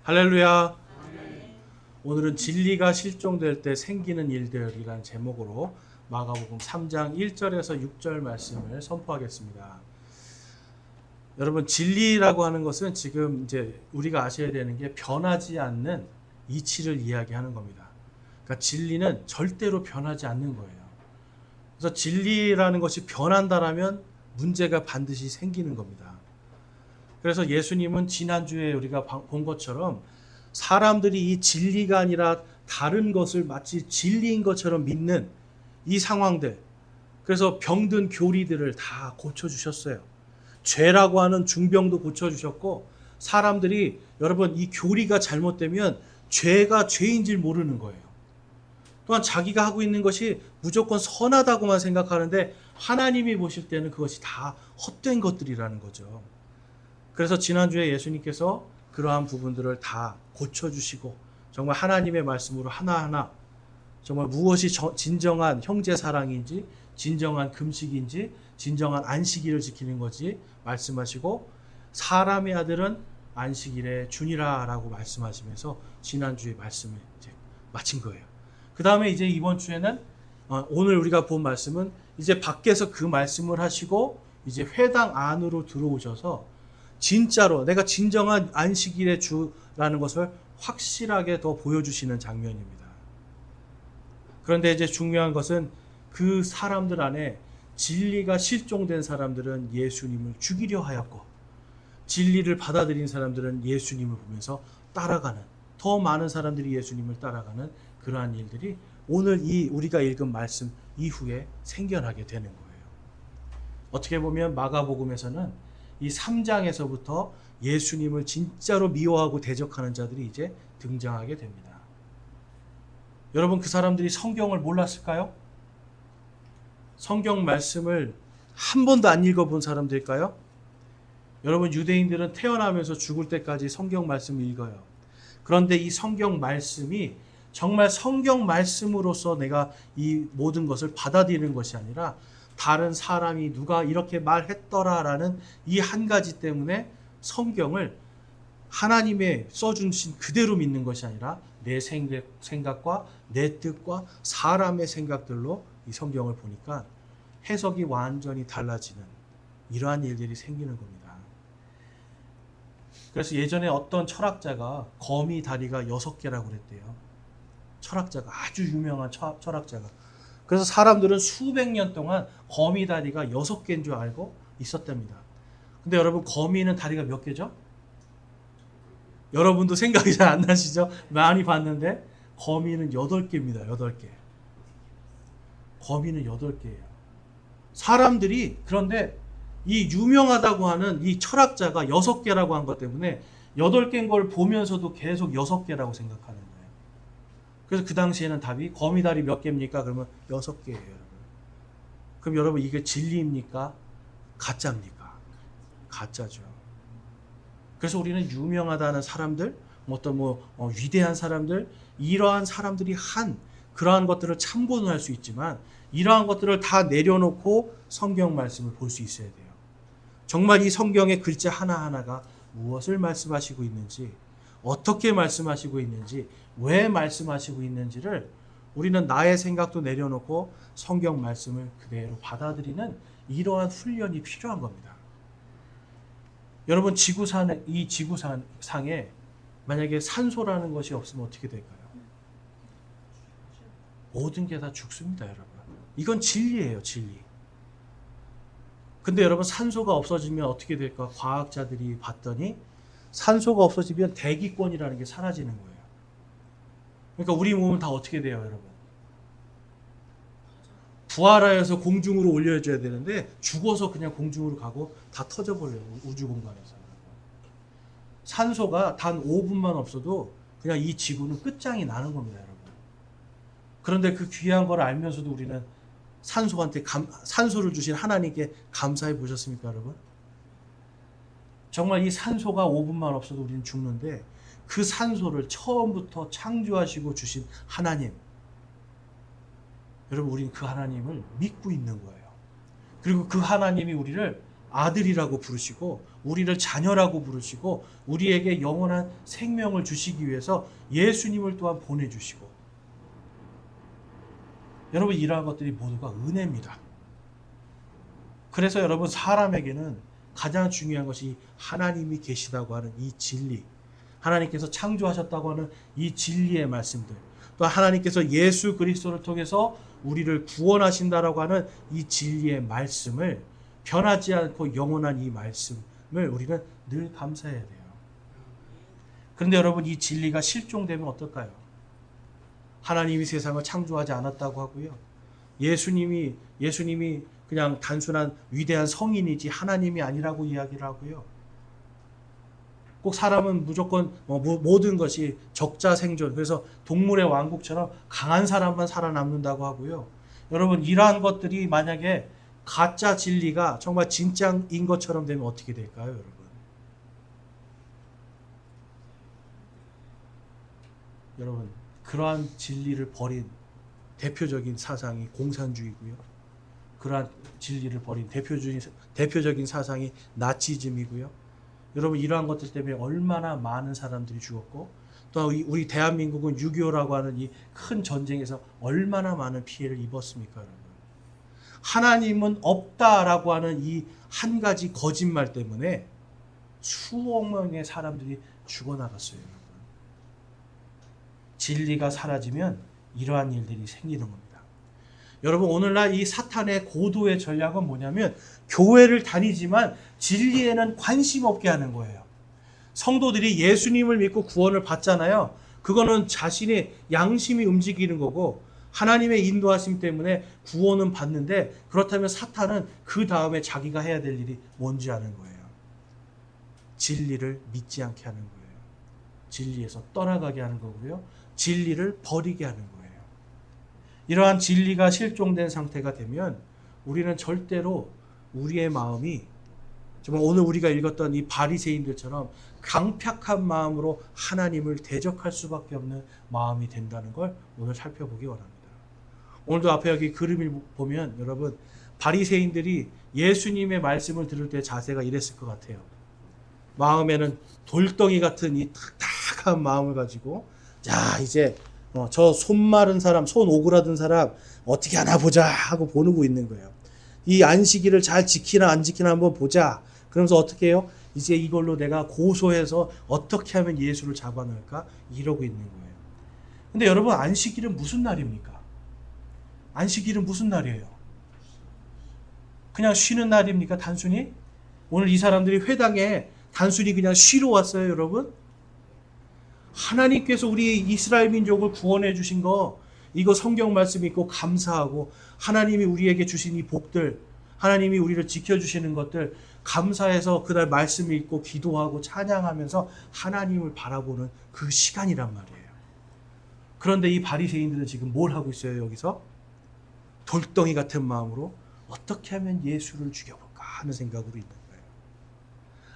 할렐루야. 오늘은 진리가 실종될 때 생기는 일들이라는 제목으로 마가복음 3장 1절에서 6절 말씀을 선포하겠습니다. 여러분, 진리라고 하는 것은 지금 이제 우리가 아셔야 되는 게 변하지 않는 이치를 이야기하는 겁니다. 그러니까 진리는 절대로 변하지 않는 거예요. 그래서 진리라는 것이 변한다라면 문제가 반드시 생기는 겁니다. 그래서 예수님은 지난주에 우리가 본 것처럼 사람들이 이 진리가 아니라 다른 것을 마치 진리인 것처럼 믿는 이 상황들, 그래서 병든 교리들을 다 고쳐주셨어요. 죄라고 하는 중병도 고쳐주셨고, 사람들이 여러분 이 교리가 잘못되면 죄가 죄인 줄 모르는 거예요. 또한 자기가 하고 있는 것이 무조건 선하다고만 생각하는데 하나님이 보실 때는 그것이 다 헛된 것들이라는 거죠. 그래서 지난주에 예수님께서 그러한 부분들을 다 고쳐주시고 정말 하나님의 말씀으로 하나하나 정말 무엇이 진정한 형제 사랑인지, 진정한 금식인지, 진정한 안식일을 지키는 거지 말씀하시고, 사람의 아들은 안식일에 주니라 라고 말씀하시면서 지난주에 말씀을 이제 마친 거예요. 그 다음에 이제 이번 주에는 오늘 우리가 본 말씀은 이제 밖에서 그 말씀을 하시고 이제 회당 안으로 들어오셔서 진짜로 내가 진정한 안식일의 주라는 것을 확실하게 더 보여주시는 장면입니다. 그런데 이제 중요한 것은 그 사람들 안에 진리가 실종된 사람들은 예수님을 죽이려 하였고, 진리를 받아들인 사람들은 예수님을 보면서 따라가는, 더 많은 사람들이 예수님을 따라가는 그러한 일들이 오늘 이 우리가 읽은 말씀 이후에 생겨나게 되는 거예요. 어떻게 보면 마가복음에서는 이 3장에서부터 예수님을 진짜로 미워하고 대적하는 자들이 이제 등장하게 됩니다. 여러분, 그 사람들이 성경을 몰랐을까요? 성경 말씀을 한 번도 안 읽어본 사람들일까요? 여러분, 유대인들은 태어나면서 죽을 때까지 성경 말씀을 읽어요. 그런데 이 성경 말씀이 정말 성경 말씀으로서 내가 이 모든 것을 받아들이는 것이 아니라 다른 사람이 누가 이렇게 말했더라라는 이 한 가지 때문에 성경을 하나님의 써주신 그대로 믿는 것이 아니라 내 생각과 내 뜻과 사람의 생각들로 이 성경을 보니까 해석이 완전히 달라지는 이러한 일들이 생기는 겁니다. 그래서 예전에 어떤 철학자가 거미 다리가 6개라고 그랬대요. 철학자가, 아주 유명한 철학자가. 그래서 사람들은 수백 년 동안 거미 다리가 6개인 줄 알고 있었답니다. 근데 여러분, 거미는 다리가 몇 개죠? 여러분도 생각이 잘 안 나시죠? 많이 봤는데 거미는 8개입니다. 8개. 거미는 8개예요. 사람들이 그런데 이 유명하다고 하는 이 철학자가 6개라고 한 것 때문에 8개인 걸 보면서도 계속 6개라고 생각하는 거예요. 그래서 그 당시에는 답이 거미다리 몇 개입니까? 그러면 6개예요. 여러분. 그럼 여러분, 이게 진리입니까? 가짜입니까? 가짜죠. 그래서 우리는 유명하다는 사람들, 어떤 위대한 사람들, 이러한 사람들이 한 그러한 것들을 참고는 할 수 있지만 이러한 것들을 다 내려놓고 성경 말씀을 볼 수 있어야 돼요. 정말 이 성경의 글자 하나하나가 무엇을 말씀하시고 있는지, 어떻게 말씀하시고 있는지, 왜 말씀하시고 있는지를 우리는 나의 생각도 내려놓고 성경 말씀을 그대로 받아들이는 이러한 훈련이 필요한 겁니다. 여러분, 이 지구상에 만약에 산소라는 것이 없으면 어떻게 될까요? 모든 게 다 죽습니다, 여러분. 이건 진리예요, 진리. 근데 여러분, 산소가 없어지면 어떻게 될까? 과학자들이 봤더니 산소가 없어지면 대기권이라는 게 사라지는 거예요. 그러니까 우리 몸은 다 어떻게 돼요, 여러분? 부활하여서 공중으로 올려줘야 되는데 죽어서 그냥 공중으로 가고 다 터져버려요, 우주 공간에서. 산소가 단 5분만 없어도 그냥 이 지구는 끝장이 나는 겁니다, 여러분. 그런데 그 귀한 걸 알면서도 우리는 산소를 주신 하나님께 감사해 보셨습니까, 여러분? 정말 이 산소가 5분만 없어도 우리는 죽는데 그 산소를 처음부터 창조하시고 주신 하나님, 여러분, 우리는 그 하나님을 믿고 있는 거예요. 그리고 그 하나님이 우리를 아들이라고 부르시고 우리를 자녀라고 부르시고 우리에게 영원한 생명을 주시기 위해서 예수님을 또한 보내주시고, 여러분 이러한 것들이 모두가 은혜입니다. 그래서 여러분 사람에게는 가장 중요한 것이 하나님이 계시다고 하는 이 진리, 하나님께서 창조하셨다고 하는 이 진리의 말씀들, 또 하나님께서 예수 그리스도를 통해서 우리를 구원하신다라고 하는 이 진리의 말씀을, 변하지 않고 영원한 이 말씀을 우리는 늘 감사해야 돼요. 그런데 여러분 이 진리가 실종되면 어떨까요? 하나님이 세상을 창조하지 않았다고 하고요. 예수님이 그냥 단순한 위대한 성인이지 하나님이 아니라고 이야기를 하고요. 꼭 사람은 무조건 모든 것이 적자생존, 그래서 동물의 왕국처럼 강한 사람만 살아남는다고 하고요. 여러분 이러한 것들이 만약에 가짜 진리가 정말 진짜인 것처럼 되면 어떻게 될까요, 여러분? 여러분 그러한 진리를 버린 대표적인 사상이 공산주의고요. 그러한 진리를 버린 대표적인 사상이 나치즘이고요. 여러분 이러한 것들 때문에 얼마나 많은 사람들이 죽었고, 또 우리 대한민국은 6.25라고 하는 이 큰 전쟁에서 얼마나 많은 피해를 입었습니까, 여러분? 하나님은 없다라고 하는 이 한 가지 거짓말 때문에 수억 명의 사람들이 죽어나갔어요, 여러분. 진리가 사라지면 이러한 일들이 생기는 겁니다. 여러분 오늘날 이 사탄의 고도의 전략은 뭐냐면 교회를 다니지만 진리에는 관심 없게 하는 거예요. 성도들이 예수님을 믿고 구원을 받잖아요. 그거는 자신의 양심이 움직이는 거고 하나님의 인도하심 때문에 구원은 받는데, 그렇다면 사탄은 그 다음에 자기가 해야 될 일이 뭔지 아는 거예요. 진리를 믿지 않게 하는 거예요. 진리에서 떠나가게 하는 거고요. 진리를 버리게 하는 거예요. 이러한 진리가 실종된 상태가 되면 우리는 절대로 우리의 마음이 정말 오늘 우리가 읽었던 이 바리새인들처럼 강팍한 마음으로 하나님을 대적할 수밖에 없는 마음이 된다는 걸 오늘 살펴보기 원합니다. 오늘도 앞에 여기 그림을 보면 여러분 바리새인들이 예수님의 말씀을 들을 때 자세가 이랬을 것 같아요. 마음에는 돌덩이 같은 이 탁탁한 마음을 가지고, 자 이제 저 손 마른 사람, 손 오그라든 사람 어떻게 하나 보자 하고 보고 있는 거예요. 이 안식일을 잘 지키나 안 지키나 한번 보자. 그러면서 어떻게 해요? 이제 이걸로 내가 고소해서 어떻게 하면 예수를 잡아넣을까? 이러고 있는 거예요. 근데 여러분 안식일은 무슨 날입니까? 안식일은 무슨 날이에요? 그냥 쉬는 날입니까? 단순히? 오늘 이 사람들이 회당에 단순히 그냥 쉬러 왔어요, 여러분? 하나님께서 우리 이스라엘 민족을 구원해 주신 거, 이거 성경 말씀 읽고 감사하고, 하나님이 우리에게 주신 이 복들, 하나님이 우리를 지켜주시는 것들 감사해서 그날 말씀 읽고 기도하고 찬양하면서 하나님을 바라보는 그 시간이란 말이에요. 그런데 이 바리새인들은 지금 뭘 하고 있어요, 여기서? 돌덩이 같은 마음으로 어떻게 하면 예수를 죽여볼까 하는 생각으로 있는 거예요.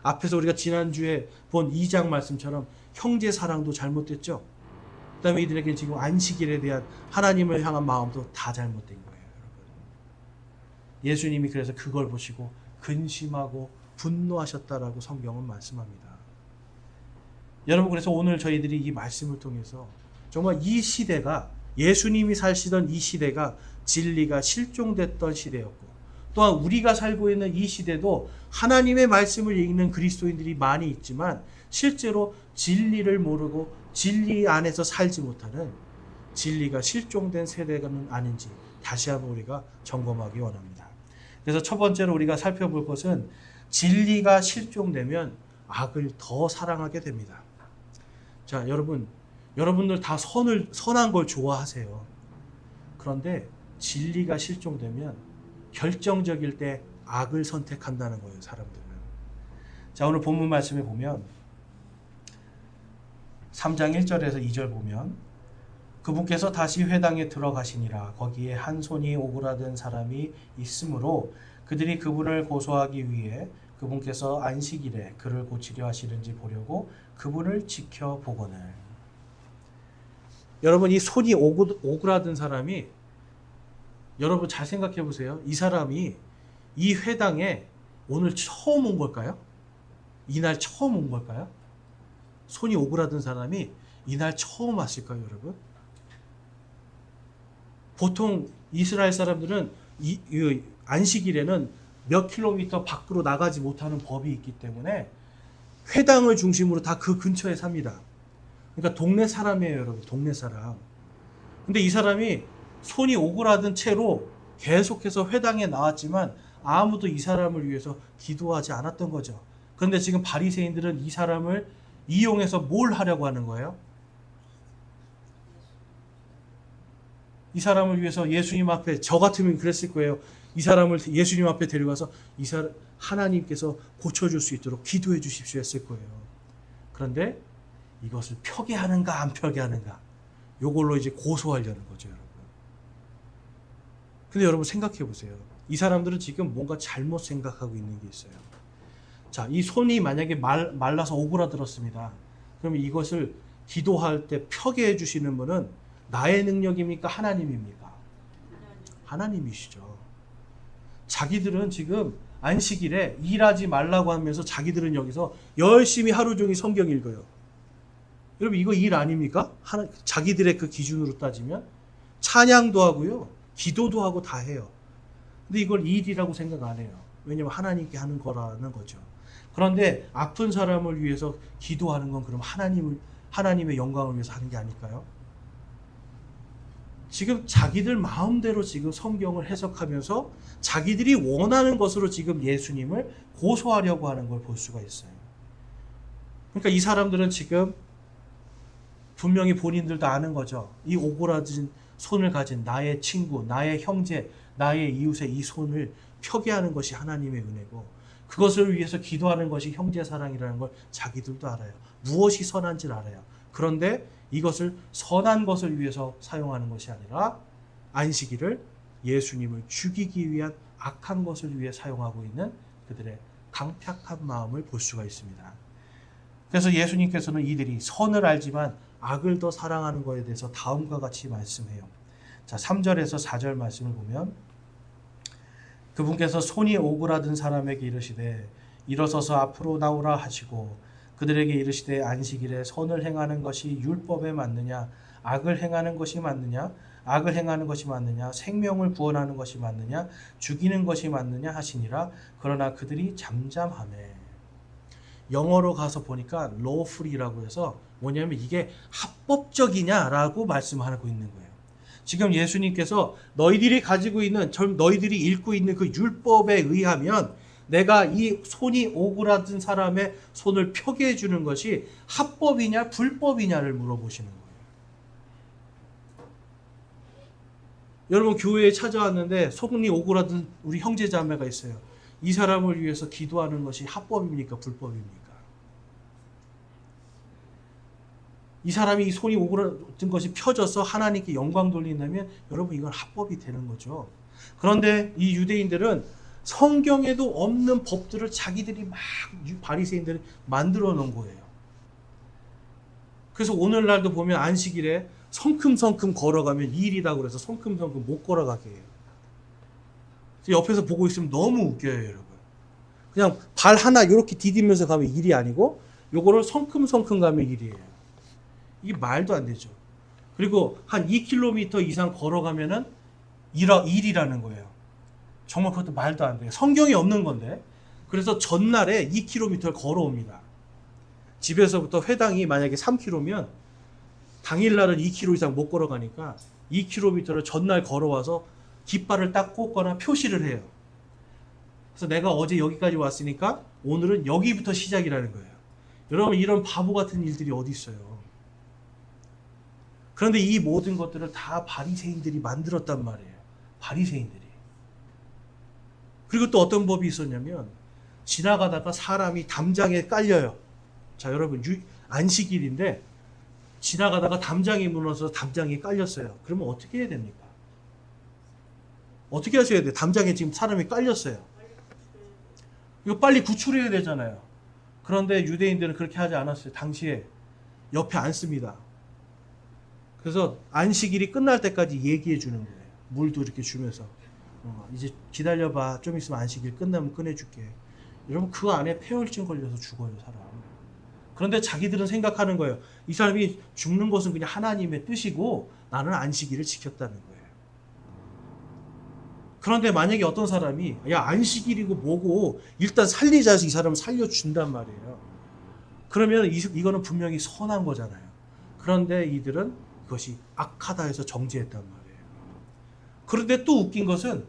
앞에서 우리가 지난주에 본 2장 말씀처럼 형제 사랑도 잘못됐죠. 그 다음에 이들에게 지금 안식일에 대한 하나님을 향한 마음도 다 잘못된 거예요, 여러분. 예수님이 그래서 그걸 보시고 근심하고 분노하셨다라고 성경은 말씀합니다. 여러분 그래서 오늘 저희들이 이 말씀을 통해서 정말 이 시대가, 예수님이 사시던 이 시대가 진리가 실종됐던 시대였고, 또한 우리가 살고 있는 이 시대도 하나님의 말씀을 읽는 그리스도인들이 많이 있지만 실제로 진리를 모르고 진리 안에서 살지 못하는, 진리가 실종된 세대가는 아닌지 다시 한번 우리가 점검하기 원합니다. 그래서 첫 번째로 우리가 살펴볼 것은 진리가 실종되면 악을 더 사랑하게 됩니다. 자, 여러분들 다 선한 걸 좋아하세요. 그런데 진리가 실종되면 결정적일 때 악을 선택한다는 거예요, 사람들은. 자, 오늘 본문 말씀에 보면 3장 1절에서 2절 보면 그분께서 다시 회당에 들어가시니라. 거기에 한 손이 오그라든 사람이 있으므로 그들이 그분을 고소하기 위해 그분께서 안식일에 그를 고치려 하시는지 보려고 그분을 지켜보거늘. 여러분 이 손이 오그라든 사람이, 여러분 잘 생각해 보세요. 이 사람이 이 회당에 오늘 처음 온 걸까요? 이날 처음 온 걸까요? 손이 오그라든 사람이 이날 처음 왔을까요, 여러분? 보통 이스라엘 사람들은 이 안식일에는 몇 킬로미터 밖으로 나가지 못하는 법이 있기 때문에 회당을 중심으로 다 그 근처에 삽니다. 그러니까 동네 사람이에요, 여러분. 동네 사람. 근데 이 사람이 손이 오그라든 채로 계속해서 회당에 나왔지만 아무도 이 사람을 위해서 기도하지 않았던 거죠. 그런데 지금 바리새인들은 이 사람을 이용해서 뭘 하려고 하는 거예요? 이 사람을 위해서 예수님 앞에, 저 같으면 그랬을 거예요. 이 사람을 예수님 앞에 데려가서 이 사람 하나님께서 고쳐줄 수 있도록 기도해 주십시오 했을 거예요. 그런데 이것을 펴게 하는가 안 펴게 하는가, 요걸로 이제 고소하려는 거죠, 여러분. 근데 여러분 생각해 보세요. 이 사람들은 지금 뭔가 잘못 생각하고 있는 게 있어요. 자, 이 손이 만약에 말라서 오그라들었습니다. 그러면 이것을 기도할 때 펴게 해주시는 분은 나의 능력입니까? 하나님입니까? 하나님이시죠. 자기들은 지금 안식일에 일하지 말라고 하면서 자기들은 여기서 열심히 하루 종일 성경 읽어요. 여러분 이거 일 아닙니까? 자기들의 그 기준으로 따지면 찬양도 하고요, 기도도 하고 다 해요. 근데 이걸 일이라고 생각 안 해요. 왜냐하면 하나님께 하는 거라는 거죠. 그런데 아픈 사람을 위해서 기도하는 건 그럼 하나님의 영광을 위해서 하는 게 아닐까요? 지금 자기들 마음대로 지금 성경을 해석하면서 자기들이 원하는 것으로 지금 예수님을 고소하려고 하는 걸 볼 수가 있어요. 그러니까 이 사람들은 지금 분명히 본인들도 아는 거죠. 이 오그라진 손을 가진 나의 친구, 나의 형제, 나의 이웃의 이 손을 펴게 하는 것이 하나님의 은혜고, 그것을 위해서 기도하는 것이 형제 사랑이라는 걸 자기들도 알아요. 무엇이 선한지를 알아요. 그런데 이것을 선한 것을 위해서 사용하는 것이 아니라 안식일을 예수님을 죽이기 위한 악한 것을 위해 사용하고 있는 그들의 강팍한 마음을 볼 수가 있습니다. 그래서 예수님께서는 이들이 선을 알지만 악을 더 사랑하는 것에 대해서 다음과 같이 말씀해요. 자, 3절에서 4절 말씀을 보면 그분께서 손이 오그라든 사람에게 이르시되 일어서서 앞으로 나오라 하시고 그들에게 이르시되 안식일에 선을 행하는 것이 율법에 맞느냐 악을 행하는 것이 맞느냐 악을 행하는 것이 맞느냐 생명을 구원하는 것이 맞느냐 죽이는 것이 맞느냐 하시니라. 그러나 그들이 잠잠하매. 영어로 가서 보니까 lawful이라고 해서 뭐냐면 이게 합법적이냐라고 말씀하고 있는 거예요. 지금 예수님께서 너희들이 가지고 있는, 너희들이 읽고 있는 그 율법에 의하면 내가 이 손이 오그라든 사람의 손을 펴게 해주는 것이 합법이냐 불법이냐를 물어보시는 거예요. 여러분 교회에 찾아왔는데 손이 오그라든 우리 형제 자매가 있어요. 이 사람을 위해서 기도하는 것이 합법입니까 불법입니까? 이 사람이 이 손이 오그라든 것이 펴져서 하나님께 영광 돌린다면 여러분 이건 합법이 되는 거죠. 그런데 이 유대인들은 성경에도 없는 법들을 자기들이 막 바리새인들이 만들어 놓은 거예요. 그래서 오늘날도 보면 안식일에 성큼성큼 걸어가면 일이라고 그래서 성큼성큼 못 걸어가게 해요. 옆에서 보고 있으면 너무 웃겨요, 여러분. 그냥 발 하나 이렇게 디디면서 가면 일이 아니고 요거를 성큼성큼 가면 일이에요. 이게 말도 안 되죠. 그리고 한 2km 이상 걸어가면은 일이라는 거예요. 정말 그것도 말도 안 돼요. 성경에 없는 건데. 그래서 전날에 2km를 걸어옵니다. 집에서부터 회당이 만약에 3km면 당일날은 2km 이상 못 걸어가니까 2km를 전날 걸어와서 깃발을 딱 꽂거나 표시를 해요. 그래서 내가 어제 여기까지 왔으니까 오늘은 여기부터 시작이라는 거예요. 여러분 이런 바보 같은 일들이 어디 있어요. 그런데 이 모든 것들을 다 바리새인들이 만들었단 말이에요. 바리새인들이. 그리고 또 어떤 법이 있었냐면 지나가다가 사람이 담장에 깔려요. 자 여러분 안식일인데 지나가다가 담장이 무너져서 담장에 깔렸어요. 그러면 어떻게 해야 됩니까? 어떻게 하셔야 돼요? 담장에 지금 사람이 깔렸어요. 이거 빨리 구출해야 되잖아요. 그런데 유대인들은 그렇게 하지 않았어요. 당시에 옆에 앉습니다. 그래서 안식일이 끝날 때까지 얘기해 주는 거예요. 물도 이렇게 주면서 이제 기다려봐. 좀 있으면 안식일 끝나면 꺼내줄게. 여러분 그 안에 폐혈증 걸려서 죽어요 사람. 그런데 자기들은 생각하는 거예요. 이 사람이 죽는 것은 그냥 하나님의 뜻이고 나는 안식일을 지켰다는 거예요. 그런데 만약에 어떤 사람이 야 안식일이고 뭐고 일단 살리자 해서 이 사람을 살려준단 말이에요. 그러면 이거는 분명히 선한 거잖아요. 그런데 이들은 그것이 악하다 해서 정죄했단 말이에요. 그런데 또 웃긴 것은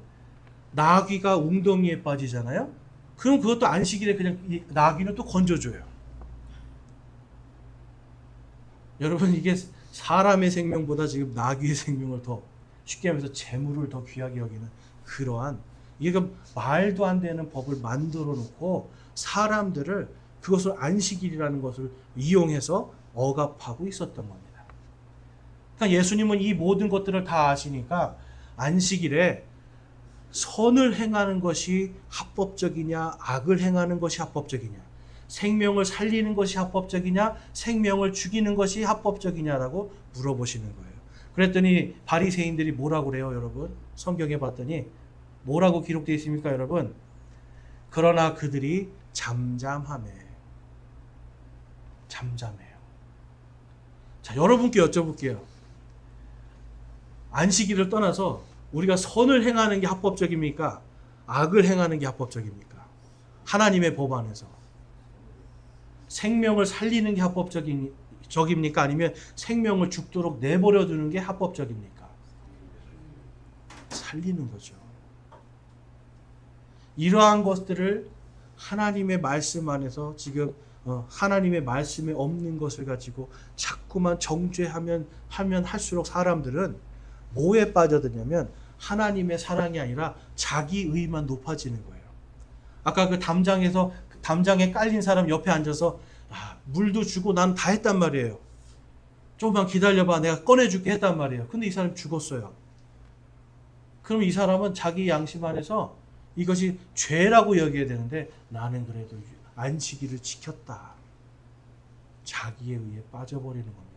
나귀가 웅덩이에 빠지잖아요. 그럼 그것도 안식일에 그냥 이 나귀는 또 건져줘요. 여러분 이게 사람의 생명보다 지금 나귀의 생명을 더 쉽게 하면서 재물을 더 귀하게 여기는 그러한 이게 말도 안 되는 법을 만들어 놓고 사람들을 그것을 안식일이라는 것을 이용해서 억압하고 있었던 겁니다. 그러니까 예수님은 이 모든 것들을 다 아시니까 안식일에 선을 행하는 것이 합법적이냐 악을 행하는 것이 합법적이냐 생명을 살리는 것이 합법적이냐 생명을 죽이는 것이 합법적이냐라고 물어보시는 거예요. 그랬더니 바리새인들이 뭐라고 그래요 여러분? 성경에 봤더니 뭐라고 기록되어 있습니까 여러분? 그러나 그들이 잠잠해요. 자, 여러분께 여쭤볼게요. 안식일을 떠나서 우리가 선을 행하는 게 합법적입니까? 악을 행하는 게 합법적입니까? 하나님의 법 안에서 생명을 살리는 게 합법적입니까? 아니면 생명을 죽도록 내버려 두는 게 합법적입니까? 살리는 거죠. 이러한 것들을 하나님의 말씀 안에서 지금 하나님의 말씀에 없는 것을 가지고 자꾸만 정죄하면 할수록 사람들은 뭐에 빠져드냐면 하나님의 사랑이 아니라 자기 의만 높아지는 거예요. 아까 그 담장에 깔린 사람 옆에 앉아서 물도 주고 난 다 했단 말이에요. 조금만 기다려봐 내가 꺼내줄게 했단 말이에요. 근데 이 사람이 죽었어요. 그럼 이 사람은 자기 양심 안에서 이것이 죄라고 여겨야 되는데 나는 그래도 안식일을 지켰다. 자기에 의해 빠져버리는 겁니다.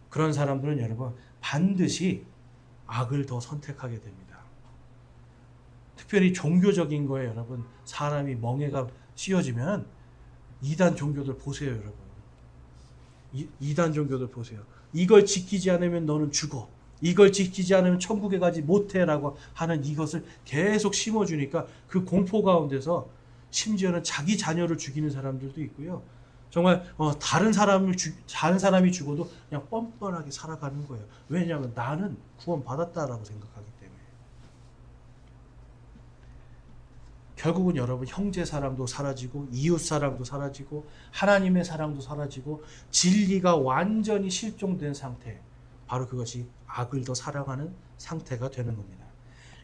그런 사람들은 여러분 반드시 악을 더 선택하게 됩니다. 특별히 종교적인 거에 여러분 사람이 멍해가 씌워지면 이단 종교들 보세요 여러분. 이단 종교들 보세요. 이걸 지키지 않으면 너는 죽어. 이걸 지키지 않으면 천국에 가지 못해라고 하는 이것을 계속 심어주니까 그 공포 가운데서 심지어는 자기 자녀를 죽이는 사람들도 있고요. 정말 다른 사람이 죽어도 그냥 뻔뻔하게 살아가는 거예요. 왜냐하면 나는 구원 받았다라고 생각하기 때문에. 결국은 여러분 형제 사랑도 사라지고 이웃 사랑도 사라지고 하나님의 사랑도 사라지고 진리가 완전히 실종된 상태. 바로 그것이 악을 더 사랑하는 상태가 되는 겁니다.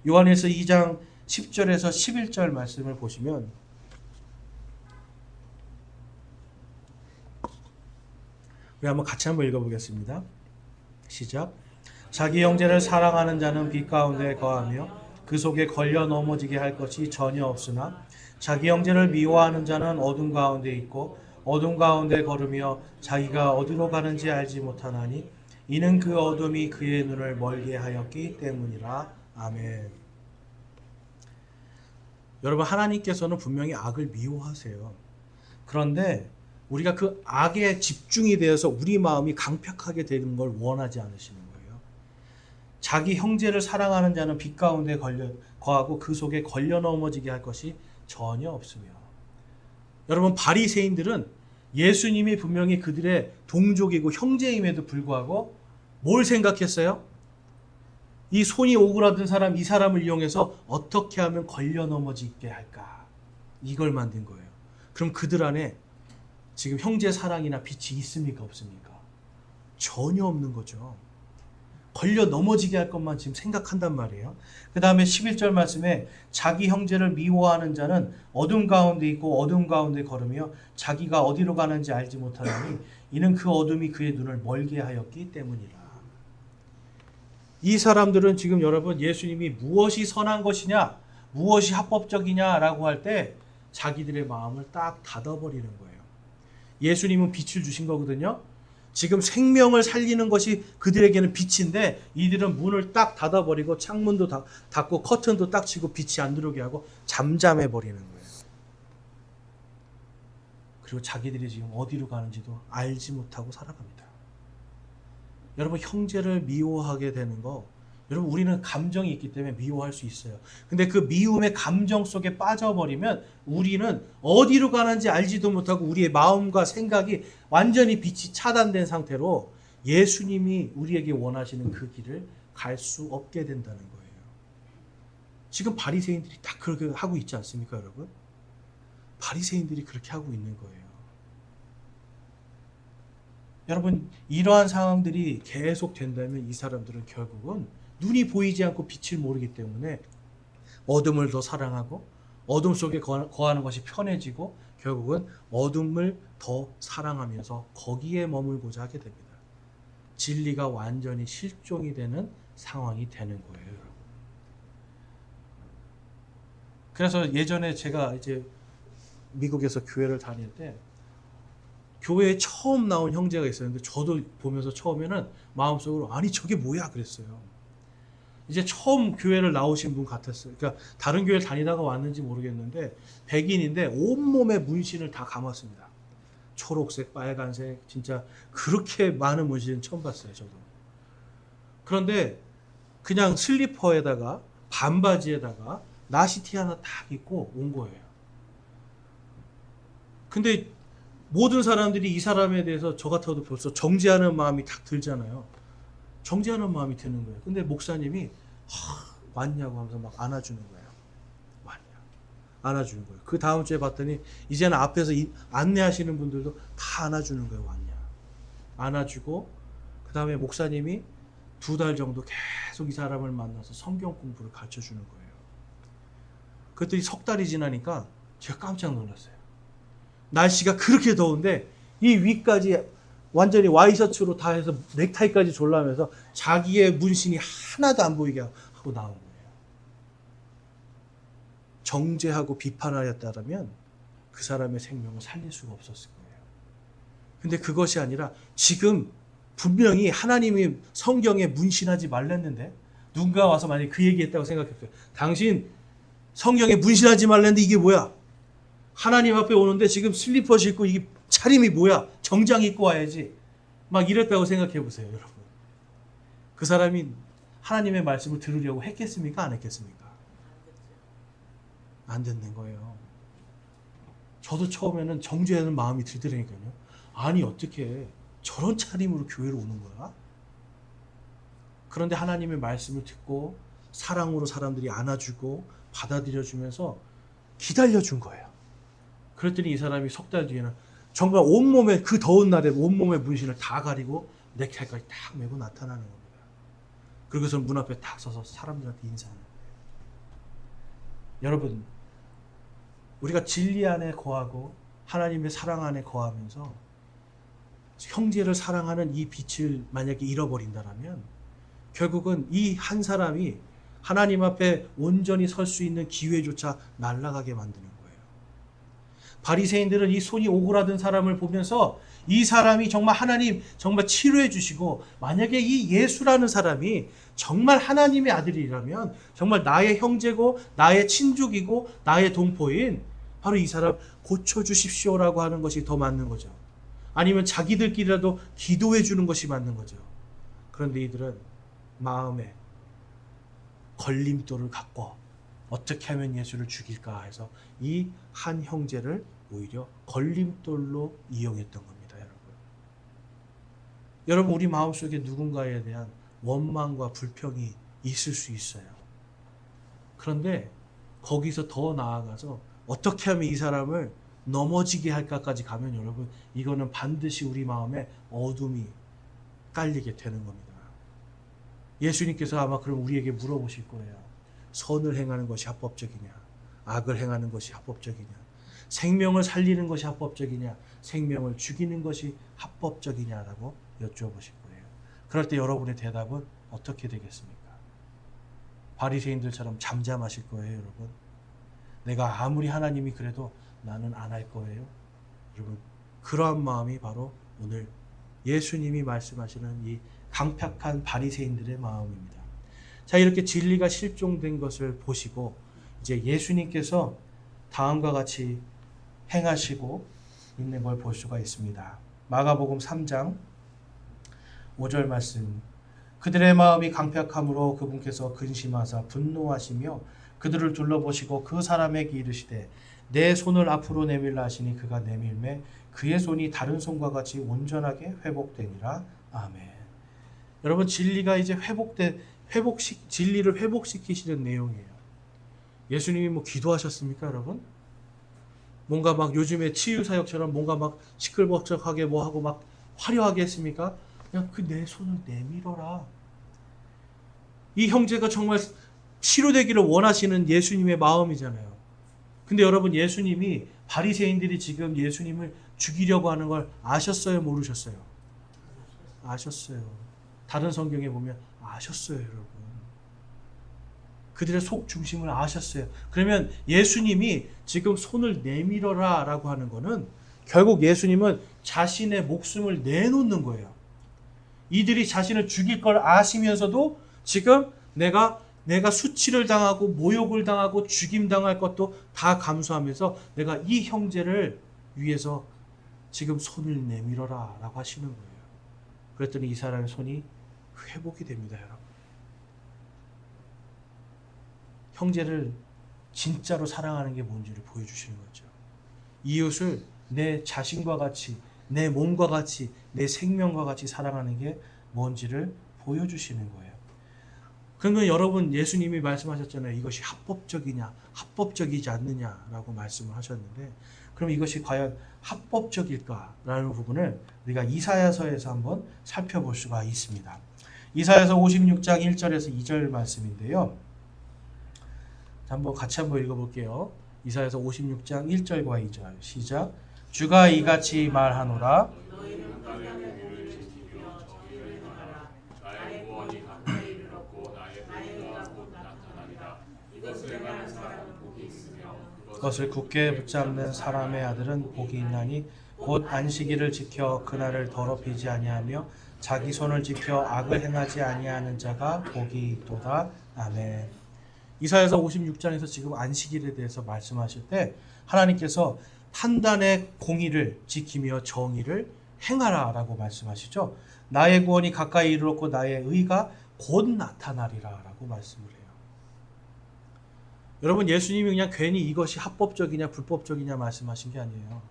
요한일서 2장 10절에서 11절 말씀을 보시면 우리 한번 같이 한번 읽어보겠습니다. 시작. 자기 형제를 사랑하는 자는 빛 가운데 거하며 그 속에 걸려 넘어지게 할 것이 전혀 없으나 자기 형제를 미워하는 자는 어둠 가운데 있고 어둠 가운데 걸으며 자기가 어디로 가는지 알지 못하나니 이는 그 어둠이 그의 눈을 멀게 하였기 때문이라. 아멘. 여러분 하나님께서는 분명히 악을 미워하세요. 그런데 우리가 그 악에 집중이 되어서 우리 마음이 강팍하게 되는 걸 원하지 않으시는 거예요. 자기 형제를 사랑하는 자는 빛 가운데 거하고 그 속에 걸려 넘어지게 할 것이 전혀 없으며. 여러분 바리새인들은 예수님이 분명히 그들의 동족이고 형제임에도 불구하고 뭘 생각했어요? 이 손이 오그라든 사람, 이 사람을 이용해서 어떻게 하면 걸려 넘어지게 할까? 이걸 만든 거예요. 그럼 그들 안에 지금 형제 사랑이나 빛이 있습니까? 없습니까? 전혀 없는 거죠. 걸려 넘어지게 할 것만 지금 생각한단 말이에요. 그 다음에 11절 말씀에 자기 형제를 미워하는 자는 어둠 가운데 있고 어둠 가운데 걸으며 자기가 어디로 가는지 알지 못하나니 이는 그 어둠이 그의 눈을 멀게 하였기 때문이라. 이 사람들은 지금 여러분 예수님이 무엇이 선한 것이냐 무엇이 합법적이냐라고 할 때 자기들의 마음을 딱 닫아버리는 거예요. 예수님은 빛을 주신 거거든요. 지금 생명을 살리는 것이 그들에게는 빛인데 이들은 문을 딱 닫아버리고 창문도 닫고 커튼도 딱 치고 빛이 안 들어오게 하고 잠잠해 버리는 거예요. 그리고 자기들이 지금 어디로 가는지도 알지 못하고 살아갑니다. 여러분, 형제를 미워하게 되는 거, 여러분, 우리는 감정이 있기 때문에 미워할 수 있어요. 근데 그 미움의 감정 속에 빠져버리면 우리는 어디로 가는지 알지도 못하고 우리의 마음과 생각이 완전히 빛이 차단된 상태로 예수님이 우리에게 원하시는 그 길을 갈 수 없게 된다는 거예요. 지금 바리새인들이 딱 그렇게 하고 있지 않습니까, 여러분? 바리새인들이 그렇게 하고 있는 거예요. 여러분, 이러한 상황들이 계속 된다면 이 사람들은 결국은 눈이 보이지 않고 빛을 모르기 때문에 어둠을 더 사랑하고 어둠 속에 거하는 것이 편해지고 결국은 어둠을 더 사랑하면서 거기에 머물고자 하게 됩니다. 진리가 완전히 실종이 되는 상황이 되는 거예요, 여러분. 그래서 예전에 제가 이제 미국에서 교회를 다닐 때 교회에 처음 나온 형제가 있었는데 저도 보면서 처음에는 마음속으로 아니 저게 뭐야 그랬어요. 이제 처음 교회를 나오신 분 같았어요. 그러니까 다른 교회를 다니다가 왔는지 모르겠는데 백인인데 온몸에 문신을 다 감았습니다. 초록색, 빨간색, 진짜 그렇게 많은 문신은 처음 봤어요, 저도. 그런데 그냥 슬리퍼에다가 반바지에다가 나시티 하나 딱 입고 온 거예요. 근데 모든 사람들이 이 사람에 대해서 저 같아도 벌써 정죄하는 마음이 딱 들잖아요. 정죄하는 마음이 드는 거예요. 근데 목사님이 왔냐고 하면서 막 안아주는 거예요. 왔냐. 안아주는 거예요. 그 다음 주에 봤더니 이제는 앞에서 안내하시는 분들도 다 안아주는 거예요. 왔냐. 안아주고 그 다음에 목사님이 2달 정도 계속 이 사람을 만나서 성경 공부를 가르쳐주는 거예요. 그랬더니 3달이 지나니까 제가 깜짝 놀랐어요. 날씨가 그렇게 더운데 이 위까지 완전히 와이셔츠로 다 해서 넥타이까지 졸라매서 자기의 문신이 하나도 안 보이게 하고 나온 거예요. 정죄하고 비판하였다면 그 사람의 생명을 살릴 수가 없었을 거예요. 근데 그것이 아니라 지금 분명히 하나님이 성경에 문신하지 말랬는데 누군가 와서 만약에 그 얘기했다고 생각했어요. 당신 성경에 문신하지 말랬는데 이게 뭐야? 하나님 앞에 오는데 지금 슬리퍼 신고 이게 차림이 뭐야? 정장 입고 와야지. 막 이랬다고 생각해 보세요, 여러분. 그 사람이 하나님의 말씀을 들으려고 했겠습니까? 안 했겠습니까? 안 듣는 거예요. 저도 처음에는 정죄하는 마음이 들더라니까요. 아니 어떻게 저런 차림으로 교회로 오는 거야? 그런데 하나님의 말씀을 듣고 사랑으로 사람들이 안아주고 받아들여주면서 기다려준 거예요. 그랬더니 이 사람이 3달 뒤에는 정말 온몸에 그 더운 날에 온몸에 문신을 다 가리고 넥타이까지 딱 메고 나타나는 겁니다. 그리고서 문 앞에 딱 서서 사람들한테 인사하는 거예요. 여러분, 우리가 진리 안에 거하고 하나님의 사랑 안에 거하면서 형제를 사랑하는 이 빛을 만약에 잃어버린다면 결국은 이 한 사람이 하나님 앞에 온전히 설 수 있는 기회조차 날아가게 만드는 거예요. 바리새인들은 이 손이 오그라든 사람을 보면서 이 사람이 정말 하나님 정말 치료해 주시고 만약에 이 예수라는 사람이 정말 하나님의 아들이라면 정말 나의 형제고 나의 친족이고 나의 동포인 바로 이 사람 고쳐주십시오라고 하는 것이 더 맞는 거죠. 아니면 자기들끼리라도 기도해 주는 것이 맞는 거죠. 그런데 이들은 마음에 걸림돌을 갖고 어떻게 하면 예수를 죽일까 해서 이 한 형제를 오히려 걸림돌로 이용했던 겁니다, 여러분. 여러분, 우리 마음속에 누군가에 대한 원망과 불평이 있을 수 있어요. 그런데 거기서 더 나아가서 어떻게 하면 이 사람을 넘어지게 할까까지 가면 여러분, 이거는 반드시 우리 마음에 어둠이 깔리게 되는 겁니다. 예수님께서 아마 그럼 우리에게 물어보실 거예요. 선을 행하는 것이 합법적이냐? 악을 행하는 것이 합법적이냐? 생명을 살리는 것이 합법적이냐? 생명을 죽이는 것이 합법적이냐라고 여쭤보실 거예요. 그럴 때 여러분의 대답은 어떻게 되겠습니까? 바리새인들처럼 잠잠하실 거예요, 여러분. 내가 아무리 하나님이 그래도 나는 안 할 거예요. 여러분, 그러한 마음이 바로 오늘 예수님이 말씀하시는 이 강팍한 바리새인들의 마음입니다. 자, 이렇게 진리가 실종된 것을 보시고 이제 예수님께서 다음과 같이 행하시고 있는 걸 볼 수가 있습니다. 마가복음 3장 5절 말씀. 그들의 마음이 강팍함으로 그분께서 근심하사 분노하시며 그들을 둘러보시고 그 사람에게 이르시되 내 손을 앞으로 내밀라 하시니 그가 내밀매 그의 손이 다른 손과 같이 온전하게 회복되니라. 아멘. 여러분, 진리가 이제 진리를 회복시키시는 내용이에요. 예수님이 뭐 기도하셨습니까, 여러분? 뭔가 막 요즘에 치유사역처럼 뭔가 막 시끌벅적하게 뭐 하고 막 화려하게 했습니까? 그냥 그 내 손을 내밀어라. 이 형제가 정말 치료되기를 원하시는 예수님의 마음이잖아요. 근데 여러분, 예수님이 바리새인들이 지금 예수님을 죽이려고 하는 걸 아셨어요, 모르셨어요? 아셨어요. 다른 성경에 보면 아셨어요, 여러분. 그들의 속 중심을 아셨어요. 그러면 예수님이 지금 손을 내밀어라 라고 하는 거는 결국 예수님은 자신의 목숨을 내놓는 거예요. 이들이 자신을 죽일 걸 아시면서도 지금 내가 수치를 당하고 모욕을 당하고 죽임당할 것도 다 감수하면서 내가 이 형제를 위해서 지금 손을 내밀어라 라고 하시는 거예요. 그랬더니 이 사람의 손이 회복이 됩니다, 여러분. 형제를 진짜로 사랑하는 게 뭔지를 보여주시는 거죠. 이웃을 내 자신과 같이, 내 몸과 같이, 내 생명과 같이 사랑하는 게 뭔지를 보여주시는 거예요. 그러면 여러분, 예수님이 말씀하셨잖아요. 이것이 합법적이냐, 합법적이지 않느냐라고 말씀을 하셨는데, 그럼 이것이 과연 합법적일까라는 부분을 우리가 이사야서에서 한번 살펴볼 수가 있습니다. 이사야서 56장 1절에서 2절 말씀인데요. 한번 같이 한번 읽어볼게요. 이사야서 56장 1절과 2절 시작. 주가 이같이 말하노라. 그것을 굳게 붙잡는 사람의 아들은 복이 있나니 곧 안식일을 지켜 그날을 더럽히지 아니하며 자기 손을 지켜 악을 행하지 아니하는 자가 복이 있도다. 아멘. 이사야서 56장에서 지금 안식일에 대해서 말씀하실 때 하나님께서 판단의 공의를 지키며 정의를 행하라 라고 말씀하시죠. 나의 구원이 가까이 이르렀고 나의 의가 곧 나타나리라 라고 말씀을 해요. 여러분, 예수님이 그냥 괜히 이것이 합법적이냐 불법적이냐 말씀하신 게 아니에요.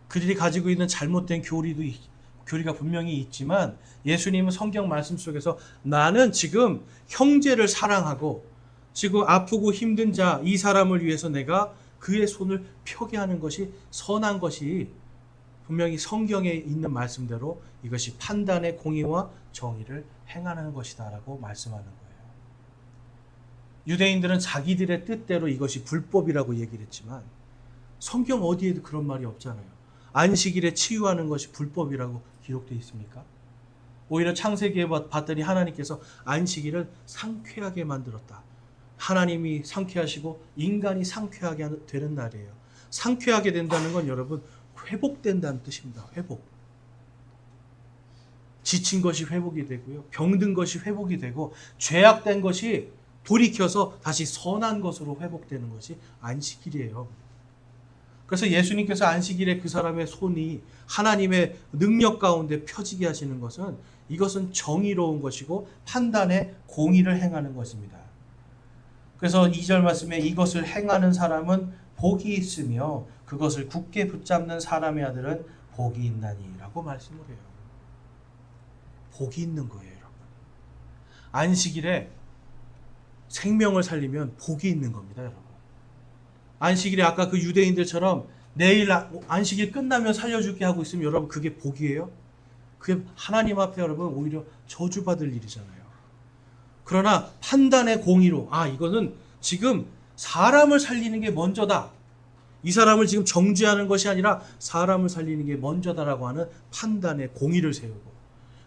그들이 가지고 있는 잘못된 교리가 분명히 있지만 예수님은 성경 말씀 속에서 나는 지금 형제를 사랑하고 지금 아프고 힘든 자 이 사람을 위해서 내가 그의 손을 펴게 하는 것이 선한 것이 분명히 성경에 있는 말씀대로 이것이 판단의 공의와 정의를 행하는 것이다 라고 말씀하는 거예요. 유대인들은 자기들의 뜻대로 이것이 불법이라고 얘기를 했지만 성경 어디에도 그런 말이 없잖아요. 안식일에 치유하는 것이 불법이라고 기록되어 있습니까? 오히려 창세기에 봤더니 하나님께서 안식일을 상쾌하게 만들었다. 하나님이 상쾌하시고 인간이 상쾌하게 되는 날이에요. 상쾌하게 된다는 건 여러분 회복된다는 뜻입니다. 회복. 지친 것이 회복이 되고요. 병든 것이 회복이 되고 죄악된 것이 돌이켜서 다시 선한 것으로 회복되는 것이 안식일이에요. 그래서 예수님께서 안식일에 그 사람의 손이 하나님의 능력 가운데 펴지게 하시는 것은 이것은 정의로운 것이고 판단의 공의를 행하는 것입니다. 그래서 2절 말씀에 이것을 행하는 사람은 복이 있으며 그것을 굳게 붙잡는 사람의 아들은 복이 있나니 라고 말씀을 해요. 복이 있는 거예요, 여러분. 안식일에 생명을 살리면 복이 있는 겁니다, 여러분. 안식일에 아까 그 유대인들처럼 내일 안식일 끝나면 살려줄게 하고 있으면 여러분 그게 복이에요? 그게 하나님 앞에 여러분 오히려 저주받을 일이잖아요. 그러나 판단의 공의로 이거는 지금 사람을 살리는 게 먼저다. 이 사람을 지금 정죄하는 것이 아니라 사람을 살리는 게 먼저다라고 하는 판단의 공의를 세우고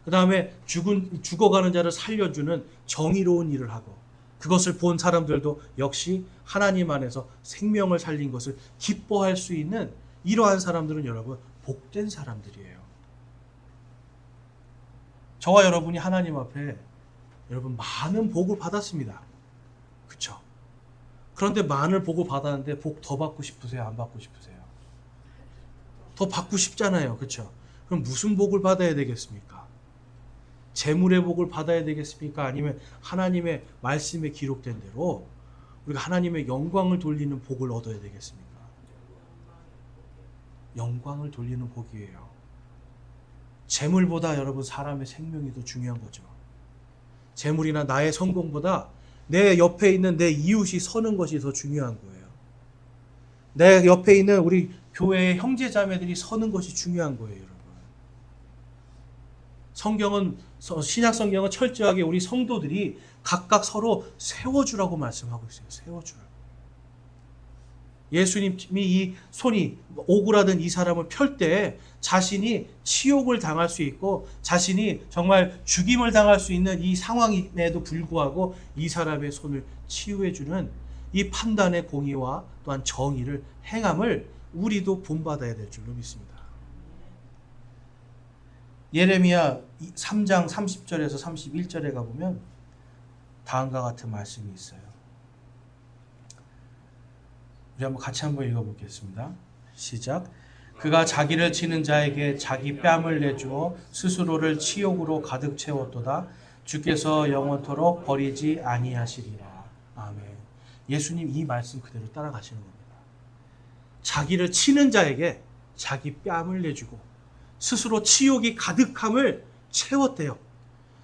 그 다음에 죽어가는 자를 살려주는 정의로운 일을 하고 그것을 본 사람들도 역시 하나님 안에서 생명을 살린 것을 기뻐할 수 있는 이러한 사람들은 여러분 복된 사람들이에요. 저와 여러분이 하나님 앞에 여러분 많은 복을 받았습니다. 그렇죠? 그런데 많은 복을 받았는데 복 더 받고 싶으세요? 안 받고 싶으세요? 더 받고 싶잖아요. 그렇죠? 그럼 무슨 복을 받아야 되겠습니까? 재물의 복을 받아야 되겠습니까? 아니면 하나님의 말씀에 기록된 대로 우리가 하나님의 영광을 돌리는 복을 얻어야 되겠습니까? 영광을 돌리는 복이에요. 재물보다 여러분 사람의 생명이 더 중요한 거죠. 재물이나 나의 성공보다 내 옆에 있는 내 이웃이 서는 것이 더 중요한 거예요. 내 옆에 있는 우리 교회의 형제 자매들이 서는 것이 중요한 거예요, 여러분. 신약 성경은 철저하게 우리 성도들이 각각 서로 세워주라고 말씀하고 있어요. 세워주라고. 예수님이 이 손이 오그라든 이 사람을 펼 때 자신이 치욕을 당할 수 있고 자신이 정말 죽임을 당할 수 있는 이 상황임에도 불구하고 이 사람의 손을 치유해주는 이 판단의 공의와 또한 정의를 행함을 우리도 본받아야 될 줄로 믿습니다. 예레미야 3장 30절에서 31절에 가보면 다음과 같은 말씀이 있어요. 우리 같이 한번 읽어보겠습니다. 시작. 그가 자기를 치는 자에게 자기 뺨을 내주어 스스로를 치욕으로 가득 채웠도다. 주께서 영원토록 버리지 아니하시리라. 아멘. 예수님 이 말씀 그대로 따라가시는 겁니다. 자기를 치는 자에게 자기 뺨을 내주고 스스로 치욕이 가득함을 채웠대요.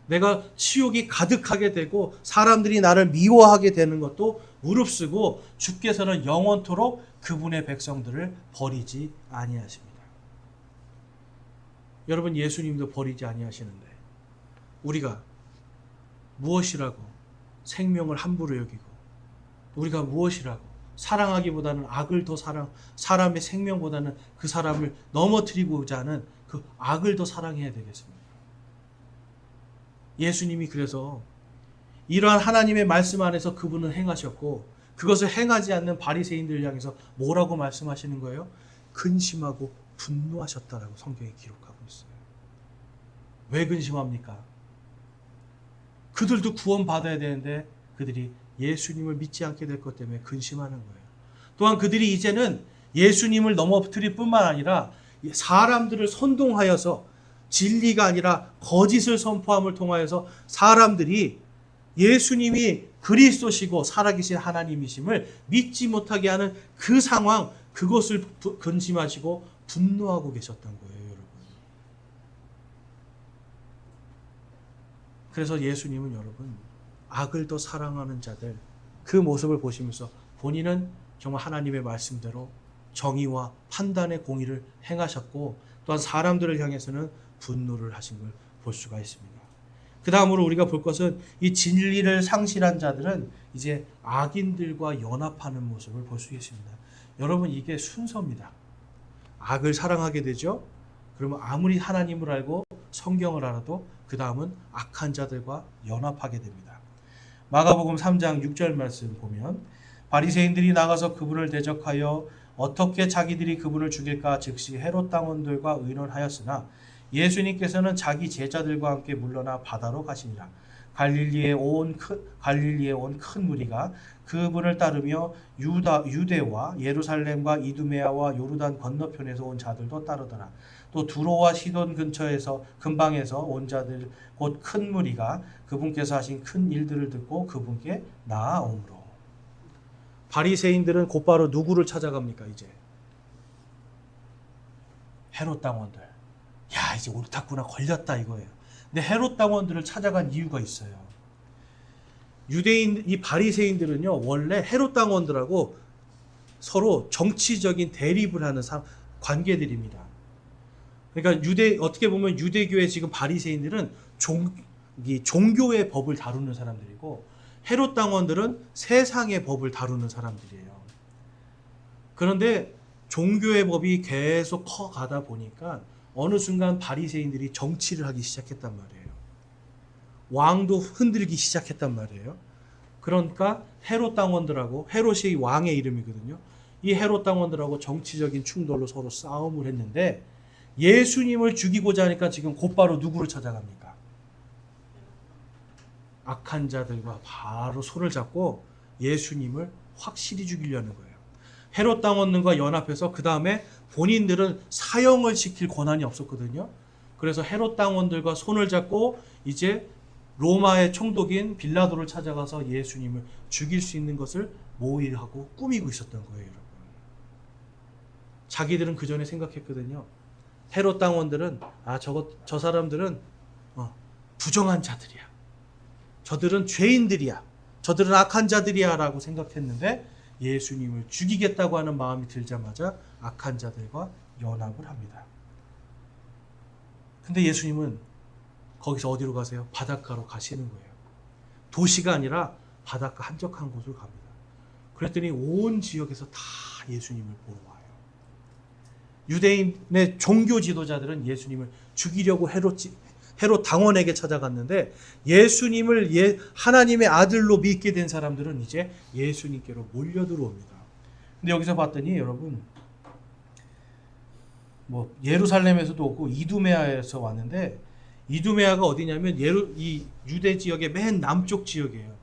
내가 치욕이 가득하게 되고 사람들이 나를 미워하게 되는 것도 무릅쓰고 주께서는 영원토록 그분의 백성들을 버리지 아니하십니다. 여러분 예수님도 버리지 아니하시는데 우리가 무엇이라고 생명을 함부로 여기고 우리가 무엇이라고 사랑하기보다는 악을 더 사람의 생명보다는 그 사람을 넘어뜨리고자 하는 그 악을 더 사랑해야 되겠습니까? 예수님이 그래서 이러한 하나님의 말씀 안에서 그분은 행하셨고 그것을 행하지 않는 바리새인들을 향해서 뭐라고 말씀하시는 거예요? 근심하고 분노하셨다라고 성경에 기록하고 있어요. 왜 근심합니까? 그들도 구원받아야 되는데 그들이 예수님을 믿지 않게 될 것 때문에 근심하는 거예요. 또한 그들이 이제는 예수님을 넘어뜨릴 뿐만 아니라 사람들을 선동하여서 진리가 아니라 거짓을 선포함을 통하여서 사람들이 예수님이 그리스도시고 살아계신 하나님이심을 믿지 못하게 하는 그 상황, 그것을 근심하시고 분노하고 계셨던 거예요, 여러분. 그래서 예수님은 여러분, 악을 더 사랑하는 자들, 그 모습을 보시면서 본인은 정말 하나님의 말씀대로 정의와 판단의 공의를 행하셨고 또한 사람들을 향해서는 분노를 하신 걸 볼 수가 있습니다. 그 다음으로 우리가 볼 것은 이 진리를 상실한 자들은 이제 악인들과 연합하는 모습을 볼 수 있습니다. 여러분 이게 순서입니다. 악을 사랑하게 되죠. 그러면 아무리 하나님을 알고 성경을 알아도 그 다음은 악한 자들과 연합하게 됩니다. 마가복음 3장 6절 말씀 보면 바리새인들이 나가서 그분을 대적하여 어떻게 자기들이 그분을 죽일까 즉시 헤롯 당원들과 의논하였으나 예수님께서는 자기 제자들과 함께 물러나 바다로 가시니라. 갈릴리에 온 큰 무리가 그분을 따르며 유대와 예루살렘과 이두메아와 요르단 건너편에서 온 자들도 따르더라. 또 두로와 시돈 근방에서 온 자들 곧 큰 무리가 그분께서 하신 큰 일들을 듣고 그분께 나아오므로. 바리새인들은 곧바로 누구를 찾아갑니까? 이제 헤롯 당원들. 야, 이제 옳았구나, 걸렸다 이거예요. 근데 헤롯 당원들을 찾아간 이유가 있어요. 유대인 이 바리새인들은요 원래 헤롯 당원들하고 서로 정치적인 대립을 하는 관계들입니다. 그러니까 어떻게 보면 유대교의 지금 바리새인들은 종교의 법을 다루는 사람들이고 헤롯 당원들은 세상의 법을 다루는 사람들이에요. 그런데 종교의 법이 계속 커가다 보니까 어느 순간 바리새인들이 정치를 하기 시작했단 말이에요. 왕도 흔들기 시작했단 말이에요. 그러니까 헤롯 당원들하고, 헤롯이 왕의 이름이거든요. 이 헤롯 당원들하고 정치적인 충돌로 서로 싸움을 했는데 예수님을 죽이고자 하니까 지금 곧바로 누구를 찾아갑니까? 악한 자들과 바로 손을 잡고 예수님을 확실히 죽이려는 거예요. 헤롯 당원들과 연합해서 그 다음에 본인들은 사형을 시킬 권한이 없었거든요. 그래서 헤롯 당원들과 손을 잡고 이제 로마의 총독인 빌라도를 찾아가서 예수님을 죽일 수 있는 것을 모의하고 꾸미고 있었던 거예요, 여러분. 자기들은 그 전에 생각했거든요. 헤롯 당원들은 저 사람들은 부정한 자들이야. 저들은 죄인들이야. 저들은 악한 자들이야 라고 생각했는데 예수님을 죽이겠다고 하는 마음이 들자마자 악한 자들과 연합을 합니다. 근데 예수님은 거기서 어디로 가세요? 바닷가로 가시는 거예요. 도시가 아니라 바닷가 한적한 곳으로 갑니다. 그랬더니 온 지역에서 다 예수님을 보러 와요. 유대인의 종교 지도자들은 예수님을 죽이려고 헤롯 당원에게 찾아갔는데 예수님을 하나님의 아들로 믿게 된 사람들은 이제 예수님께로 몰려 들어옵니다. 근데 여기서 봤더니 여러분 예루살렘에서도 오고 이두메아에서 왔는데 이두메아가 어디냐면 이 유대 지역의 맨 남쪽 지역이에요.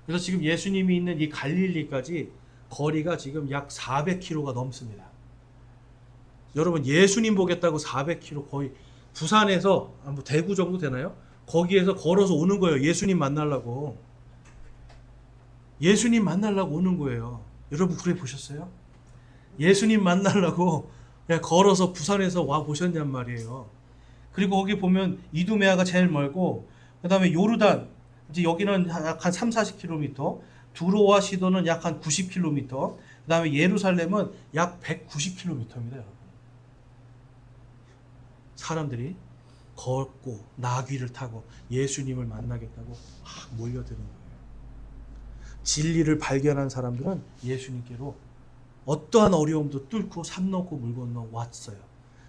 그래서 지금 예수님이 있는 이 갈릴리까지 거리가 지금 약 400km가 넘습니다. 여러분 예수님 보겠다고 400km 거의 부산에서 대구 정도 되나요? 거기에서 걸어서 오는 거예요. 예수님 만나려고. 예수님 만나려고 오는 거예요. 여러분 그래 보셨어요? 예수님 만나려고 그냥 걸어서 부산에서 와 보셨냔 말이에요. 그리고 거기 보면 이두메아가 제일 멀고 그 다음에 요르단 이제 여기는 약 한 30-40km, 두로와 시도는 약 한 90km, 그 다음에 예루살렘은 약 190km입니다. 여러분. 사람들이 걷고 나귀를 타고 예수님을 만나겠다고 막 몰려드는 거예요. 진리를 발견한 사람들은 예수님께로 어떠한 어려움도 뚫고 산 넘고 물 건너 왔어요.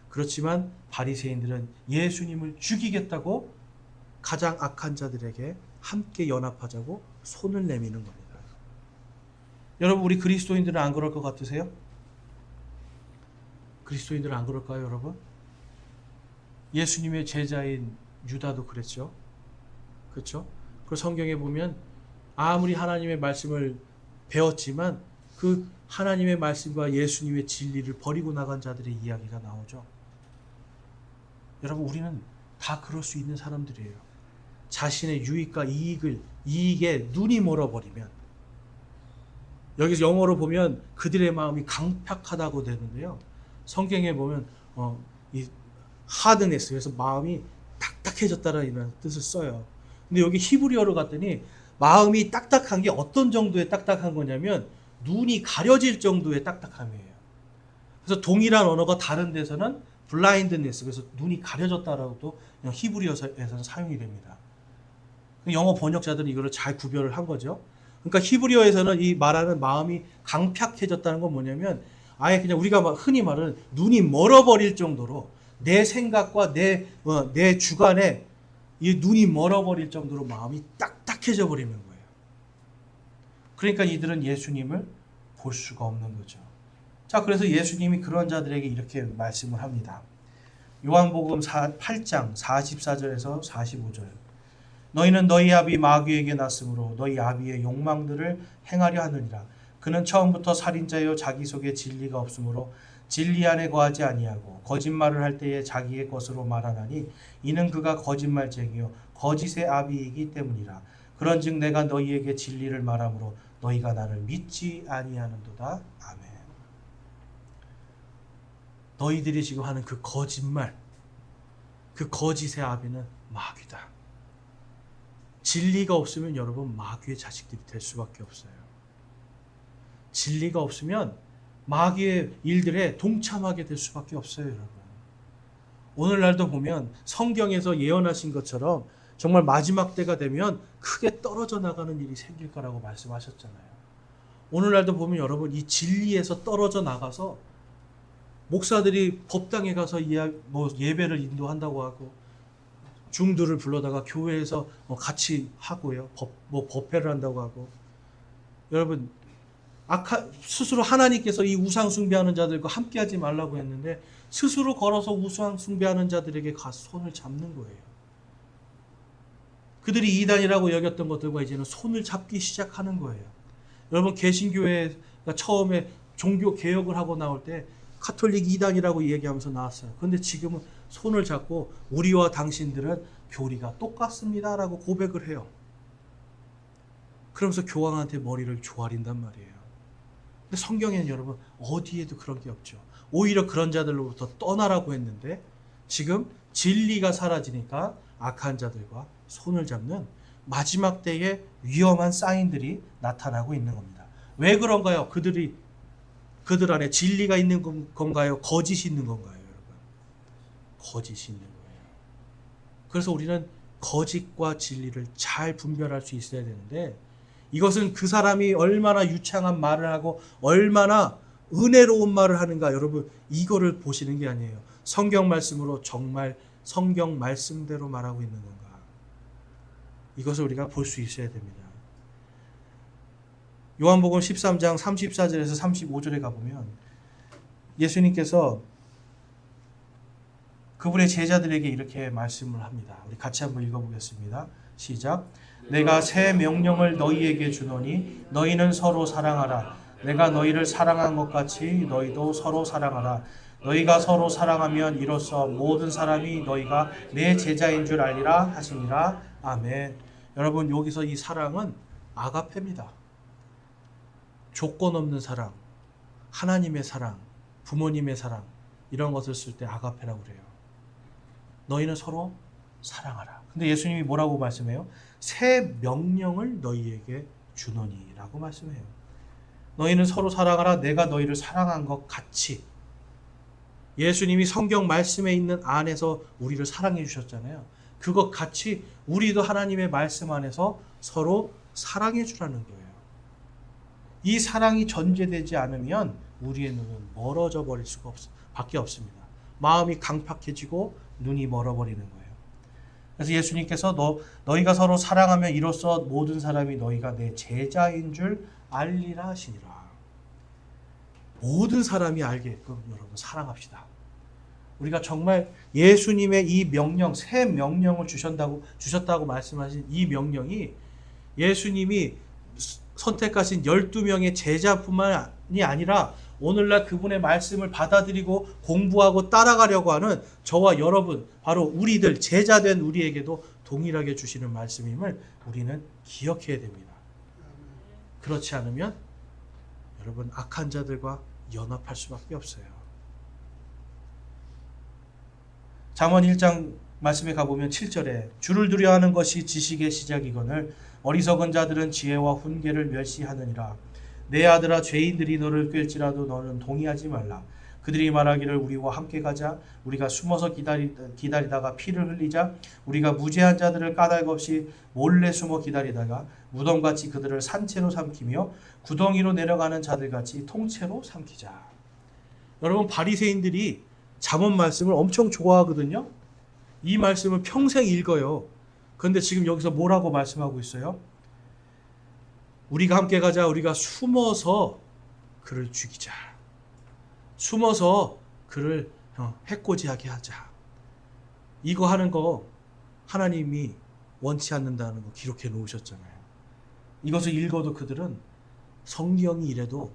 그렇지만 바리새인들은 예수님을 죽이겠다고 가장 악한 자들에게 함께 연합하자고 손을 내미는 겁니다. 여러분 우리 그리스도인들은 안 그럴 것 같으세요? 그리스도인들은 안 그럴까요, 여러분? 예수님의 제자인 유다도 그랬죠. 그렇죠? 그 성경에 보면 아무리 하나님의 말씀을 배웠지만 그 하나님의 말씀과 예수님의 진리를 버리고 나간 자들의 이야기가 나오죠. 여러분 우리는 다 그럴 수 있는 사람들이에요. 자신의 유익과 이익에 눈이 멀어버리면 여기서 영어로 보면 그들의 마음이 강팍하다고 되는데요. 성경에 보면 이 하드네스, 그래서 마음이 딱딱해졌다라는 뜻을 써요. 근데 여기 히브리어로 갔더니 마음이 딱딱한 게 어떤 정도의 딱딱한 거냐면 눈이 가려질 정도의 딱딱함이에요. 그래서 동일한 언어가 다른 데서는 블라인드네스, 그래서 눈이 가려졌다라고도 히브리어에서는 사용이 됩니다. 영어 번역자들은 이거를 잘 구별을 한 거죠. 그러니까 히브리어에서는 이 말하는 마음이 강팍해졌다는 건 뭐냐면 아예 그냥 우리가 흔히 말하는 눈이 멀어버릴 정도로 내 생각과 내 주관에 이 눈이 멀어버릴 정도로 마음이 딱딱해져 버리는 거예요. 그러니까 이들은 예수님을 볼 수가 없는 거죠. 자, 그래서 예수님이 그런 자들에게 이렇게 말씀을 합니다. 요한복음 8장 44절에서 45절. 너희는 너희 아비 마귀에게 났으므로 너희 아비의 욕망들을 행하려 하느니라. 그는 처음부터 살인자요 자기 속에 진리가 없으므로 진리 안에 거하지 아니하고 거짓말을 할 때에 자기의 것으로 말하나니 이는 그가 거짓말쟁이요 거짓의 아비이기 때문이라. 그런즉 내가 너희에게 진리를 말하므로 너희가 나를 믿지 아니하는도다. 아멘. 너희들이 지금 하는 그 거짓말, 그 거짓의 아비는 마귀다. 진리가 없으면 여러분 마귀의 자식들이 될 수밖에 없어요. 진리가 없으면 마귀의 일들에 동참하게 될 수밖에 없어요, 여러분. 오늘날도 보면 성경에서 예언하신 것처럼 정말 마지막 때가 되면 크게 떨어져 나가는 일이 생길 거라고 말씀하셨잖아요. 오늘날도 보면 여러분 이 진리에서 떨어져 나가서 목사들이 법당에 가서 예배를 인도한다고 하고 중들을 불러다가 교회에서 같이 하고요. 법회를 한다고 하고. 여러분 스스로 하나님께서 이 우상 숭배하는 자들과 함께하지 말라고 했는데 스스로 걸어서 우상 숭배하는 자들에게 가서 손을 잡는 거예요. 그들이 이단이라고 여겼던 것들과 이제는 손을 잡기 시작하는 거예요. 여러분 개신교회가 처음에 종교 개혁을 하고 나올 때 카톨릭 이단이라고 얘기하면서 나왔어요. 그런데 지금은 손을 잡고 우리와 당신들은 교리가 똑같습니다라고 고백을 해요. 그러면서 교황한테 머리를 조아린단 말이에요. 근데 성경에는 여러분 어디에도 그런 게 없죠. 오히려 그런 자들로부터 떠나라고 했는데 지금 진리가 사라지니까 악한 자들과 손을 잡는 마지막 때의 위험한 사인들이 나타나고 있는 겁니다. 왜 그런가요? 그들 안에 진리가 있는 건가요? 거짓이 있는 건가요, 여러분? 거짓이 있는 거예요. 그래서 우리는 거짓과 진리를 잘 분별할 수 있어야 되는데 이것은 그 사람이 얼마나 유창한 말을 하고 얼마나 은혜로운 말을 하는가, 여러분 이거를 보시는 게 아니에요. 성경 말씀으로 정말 성경 말씀대로 말하고 있는 건가, 이것을 우리가 볼 수 있어야 됩니다. 요한복음 13장 34절에서 35절에 가보면 예수님께서 그분의 제자들에게 이렇게 말씀을 합니다. 우리 같이 한번 읽어보겠습니다. 시작. 내가 새 명령을 너희에게 주노니 너희는 서로 사랑하라. 내가 너희를 사랑한 것 같이 너희도 서로 사랑하라. 너희가 서로 사랑하면 이로써 모든 사람이 너희가 내 제자인 줄 알리라 하시니라. 아멘. 여러분 여기서 이 사랑은 아가페입니다. 조건 없는 사랑, 하나님의 사랑, 부모님의 사랑, 이런 것을 쓸 때 아가페라고 그래요. 너희는 서로 사랑하라. 근데 예수님이 뭐라고 말씀해요? 새 명령을 너희에게 주노니 라고 말씀해요. 너희는 서로 사랑하라. 내가 너희를 사랑한 것 같이. 예수님이 성경 말씀에 있는 안에서 우리를 사랑해 주셨잖아요. 그것 같이 우리도 하나님의 말씀 안에서 서로 사랑해 주라는 거예요. 이 사랑이 전제되지 않으면 우리의 눈은 멀어져 버릴 수가 밖에 없습니다. 마음이 강팍해지고 눈이 멀어버리는 거예요. 그래서 예수님께서 너희가 서로 사랑하면 이로써 모든 사람이 너희가 내 제자인 줄 알리라 하시니라. 모든 사람이 알게끔 여러분 사랑합시다. 우리가 정말 예수님의 이 명령, 새 명령을 주셨다고 말씀하신 이 명령이 예수님이 선택하신 12명의 제자뿐만이 아니라 오늘날 그분의 말씀을 받아들이고 공부하고 따라가려고 하는 저와 여러분, 바로 우리들, 제자된 우리에게도 동일하게 주시는 말씀임을 우리는 기억해야 됩니다. 그렇지 않으면 여러분 악한 자들과 연합할 수밖에 없어요. 잠언 1장 말씀에 가보면 7절에 주를 두려워하는 것이 지식의 시작이거늘 어리석은 자들은 지혜와 훈계를 멸시하느니라. 내 아들아, 죄인들이 너를 꿰일지라도 너는 동의하지 말라. 그들이 말하기를 우리와 함께 가자. 우리가 숨어서 기다리다가 피를 흘리자. 우리가 무죄한 자들을 까닭 없이 몰래 숨어 기다리다가 무덤같이 그들을 산채로 삼키며 구덩이로 내려가는 자들같이 통째로 삼키자. 여러분 바리새인들이 잠언 말씀을 엄청 좋아하거든요. 이 말씀을 평생 읽어요. 그런데 지금 여기서 뭐라고 말씀하고 있어요? 우리가 함께 가자. 우리가 숨어서 그를 죽이자. 숨어서 그를 해코지하게 하자. 이거 하는 거 하나님이 원치 않는다는 거 기록해 놓으셨잖아요. 이것을 읽어도 그들은 성경이 이래도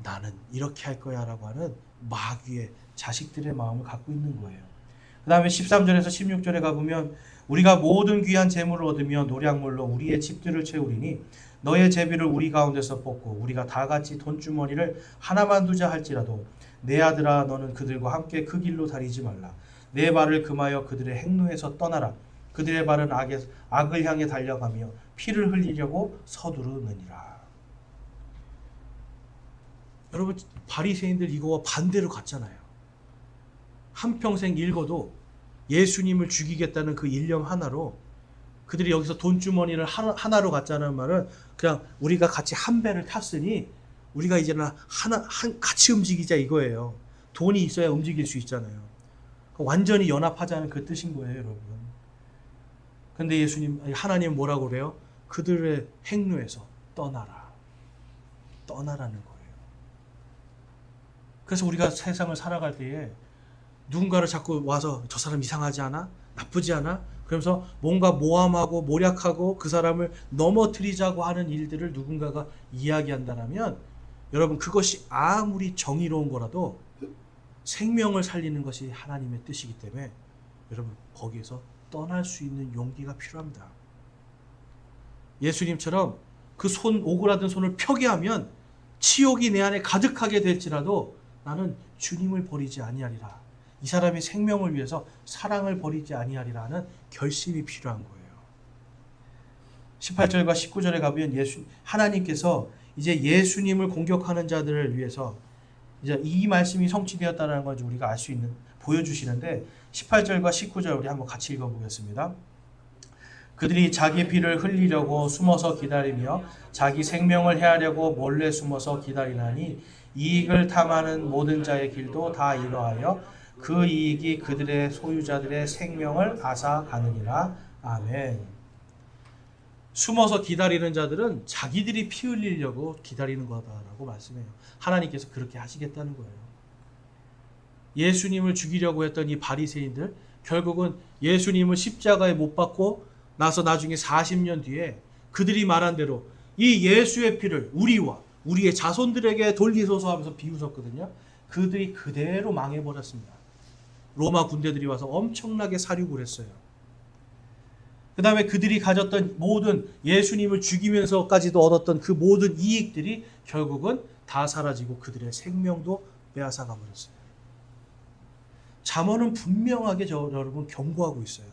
나는 이렇게 할 거야 라고 하는 마귀의 자식들의 마음을 갖고 있는 거예요. 그 다음에 13절에서 16절에 가보면 우리가 모든 귀한 재물을 얻으며 노량물로 우리의 집들을 채우리니 너의 제비를 우리 가운데서 뽑고 우리가 다 같이 돈주머니를 하나만 두자 할지라도 내 아들아, 너는 그들과 함께 그 길로 다니지 말라. 내 발을 금하여 그들의 행로에서 떠나라. 그들의 발은 악을 향해 달려가며 피를 흘리려고 서두르느니라. 여러분 바리새인들 이거와 반대로 갔잖아요. 한평생 읽어도 예수님을 죽이겠다는 그 일념 하나로 그들이 여기서 돈주머니를 하나로 갔자는 말은 그냥 우리가 같이 한 배를 탔으니 우리가 이제는 같이 움직이자 이거예요. 돈이 있어야 움직일 수 있잖아요. 완전히 연합하자는 그 뜻인 거예요, 여러분. 근데 하나님 뭐라고 그래요? 그들의 행로에서 떠나라. 떠나라는 거예요. 그래서 우리가 세상을 살아갈 때에 누군가를 자꾸 와서 저 사람 이상하지 않아? 나쁘지 않아? 그러면서 뭔가 모함하고 모략하고 그 사람을 넘어뜨리자고 하는 일들을 누군가가 이야기한다면 여러분 그것이 아무리 정의로운 거라도 생명을 살리는 것이 하나님의 뜻이기 때문에 여러분 거기에서 떠날 수 있는 용기가 필요합니다. 예수님처럼 그 오그라든 손을 펴게 하면 치욕이 내 안에 가득하게 될지라도 나는 주님을 버리지 아니하리라. 이 사람의 생명을 위해서 사랑을 버리지 아니하리라는 결심이 필요한 거예요. 18절과 19절에 가보면 하나님께서 이제 예수님을 공격하는 자들을 위해서 이제 이 말씀이 성취되었다는 걸 우리가 알 수 있는 보여주시는데 18절과 19절 우리 한번 같이 읽어보겠습니다. 그들이 자기 피를 흘리려고 숨어서 기다리며 자기 생명을 해하려고 몰래 숨어서 기다리나니 이익을 탐하는 모든 자의 길도 다 이러하여 그 이익이 그들의 소유자들의 생명을 앗아가느니라. 아멘. 숨어서 기다리는 자들은 자기들이 피 흘리려고 기다리는 거다라고 말씀해요. 하나님께서 그렇게 하시겠다는 거예요. 예수님을 죽이려고 했던 이 바리새인들 결국은 예수님을 십자가에 못 박고 나서 나중에 40년 뒤에 그들이 말한 대로 이 예수의 피를 우리와 우리의 자손들에게 돌리소서 하면서 비웃었거든요. 그들이 그대로 망해버렸습니다. 로마 군대들이 와서 엄청나게 살육을 했어요. 그 다음에 그들이 가졌던 모든 예수님을 죽이면서까지도 얻었던 그 모든 이익들이 결국은 다 사라지고 그들의 생명도 빼앗아가 버렸어요. 잠언은 분명하게 여러분 경고하고 있어요.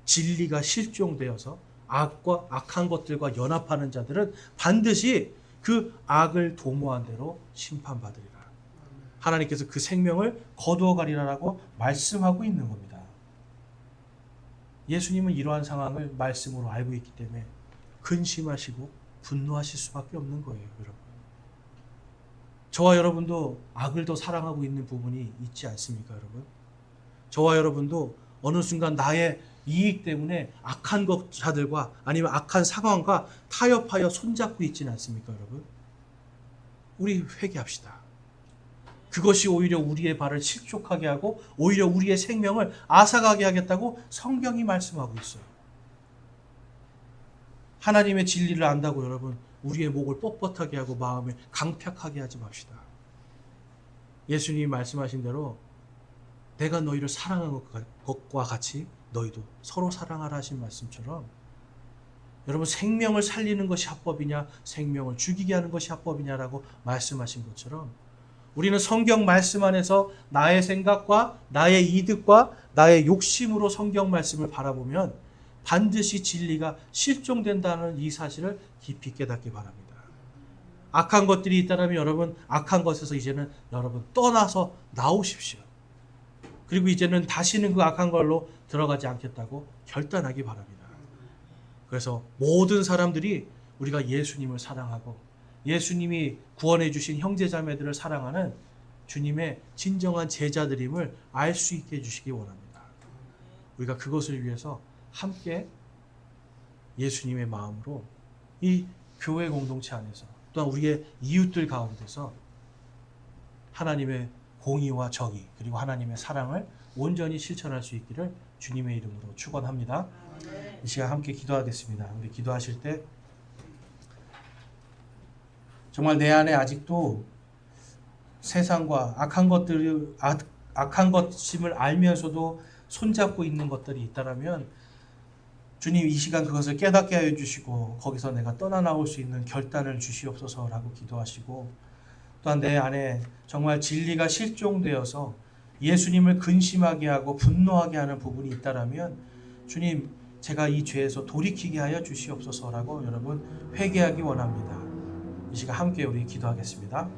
진리가 실종되어서 악한 것들과 연합하는 자들은 반드시 그 악을 도모한 대로 심판받으리라. 하나님께서 그 생명을 거두어 가리라라고 말씀하고 있는 겁니다. 예수님은 이러한 상황을 말씀으로 알고 있기 때문에 근심하시고 분노하실 수밖에 없는 거예요, 여러분. 저와 여러분도 악을 더 사랑하고 있는 부분이 있지 않습니까, 여러분? 저와 여러분도 어느 순간 나의 이익 때문에 악한 자들과 아니면 악한 상황과 타협하여 손잡고 있지는 않습니까, 여러분? 우리 회개합시다. 그것이 오히려 우리의 발을 실족하게 하고 오히려 우리의 생명을 앗아가게 하겠다고 성경이 말씀하고 있어요. 하나님의 진리를 안다고 여러분 우리의 목을 뻣뻣하게 하고 마음을 강팍하게 하지 맙시다. 예수님이 말씀하신 대로 내가 너희를 사랑한 것과 같이 너희도 서로 사랑하라 하신 말씀처럼 여러분 생명을 살리는 것이 합법이냐 생명을 죽이게 하는 것이 합법이냐라고 말씀하신 것처럼 우리는 성경 말씀 안에서 나의 생각과 나의 이득과 나의 욕심으로 성경 말씀을 바라보면 반드시 진리가 실종된다는 이 사실을 깊이 깨닫기 바랍니다. 악한 것들이 있다면 여러분 악한 것에서 이제는 여러분 떠나서 나오십시오. 그리고 이제는 다시는 그 악한 걸로 들어가지 않겠다고 결단하기 바랍니다. 그래서 모든 사람들이 우리가 예수님을 사랑하고 예수님이 구원해 주신 형제자매들을 사랑하는 주님의 진정한 제자들임을 알 수 있게 해주시기 원합니다. 우리가 그것을 위해서 함께 예수님의 마음으로 이 교회 공동체 안에서 또한 우리의 이웃들 가운데서 하나님의 공의와 정의 그리고 하나님의 사랑을 온전히 실천할 수 있기를 주님의 이름으로 축원합니다. 이 시간 함께 기도하겠습니다. 우리 기도하실 때 정말 내 안에 아직도 세상과 악한 것임을 알면서도 손잡고 있는 것들이 있다면 주님 이 시간 그것을 깨닫게 하여 주시고 거기서 내가 떠나나올 수 있는 결단을 주시옵소서라고 기도하시고 또한 내 안에 정말 진리가 실종되어서 예수님을 근심하게 하고 분노하게 하는 부분이 있다면 주님 제가 이 죄에서 돌이키게 하여 주시옵소서라고 여러분 회개하기 원합니다. 이 시간 함께 우리 기도하겠습니다.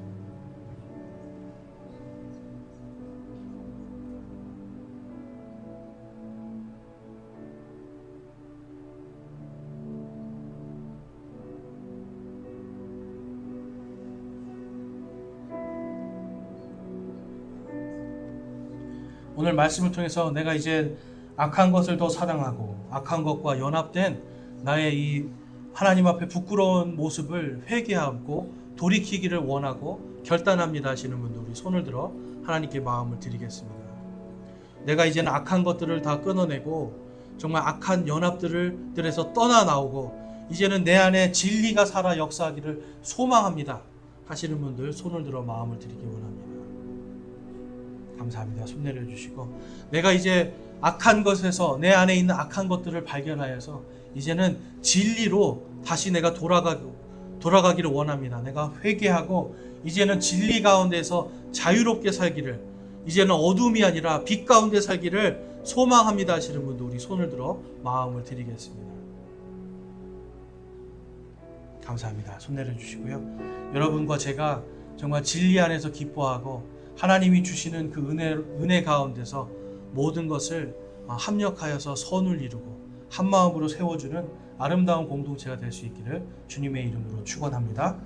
오늘 말씀을 통해서 내가 이제 악한 것을 더 사랑하고 악한 것과 연합된 나의 이 하나님 앞에 부끄러운 모습을 회개하고 돌이키기를 원하고 결단합니다 하시는 분들 우리 손을 들어 하나님께 마음을 드리겠습니다. 내가 이제는 악한 것들을 다 끊어내고 정말 악한 연합들에서 떠나 나오고 이제는 내 안에 진리가 살아 역사하기를 소망합니다 하시는 분들 손을 들어 마음을 드리기 원합니다. 감사합니다. 손 내려주시고, 내가 이제 악한 것에서 내 안에 있는 악한 것들을 발견하여서 이제는 진리로 다시 내가 돌아가기를 원합니다. 내가 회개하고 이제는 진리 가운데서 자유롭게 살기를, 이제는 어둠이 아니라 빛 가운데 살기를 소망합니다 하시는 분도 우리 손을 들어 마음을 드리겠습니다. 감사합니다. 손 내려주시고요. 여러분과 제가 정말 진리 안에서 기뻐하고 하나님이 주시는 그 은혜 가운데서 모든 것을 합력하여서 선을 이루고 한 마음으로 세워주는 아름다운 공동체가 될 수 있기를 주님의 이름으로 축원합니다.